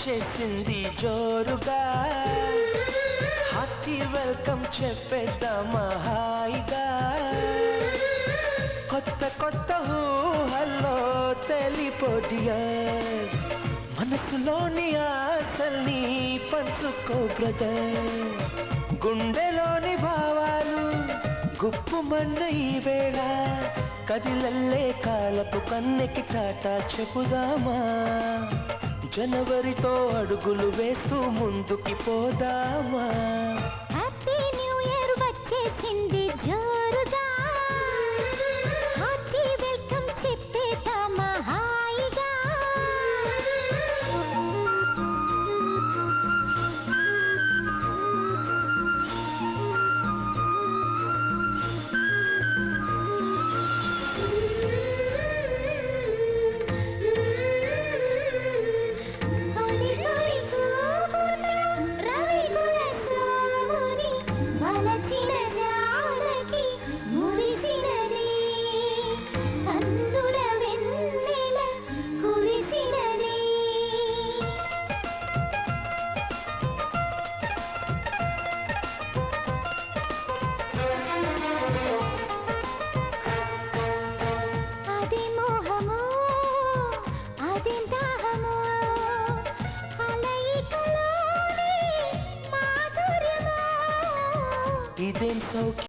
వచ్చేసింది జోరుగా, hearty welcome చెప్పేద్దామా హాయిగా. కొత్త కొత్త ఊహల్లో తెలిపోడియర్, మనసులోని ఆశల్ని పంచుకో బ్రదర్. గుండెలోని భావాలు గుప్పుమన్న ఈ వేళ, కదిలల్లే కాలపు కన్నెకి టాటా చెప్పుదామా. జనవరితో అడుగులు వేస్తూ ముందుకి పోదామా. హ్యాపీ న్యూ ఇయర్ వచ్చేసింది జోరుగా, హార్టీ వెల్కమ్ చెప్పేద్దామా హాయిగా. ఇదేం సౌఖ్యం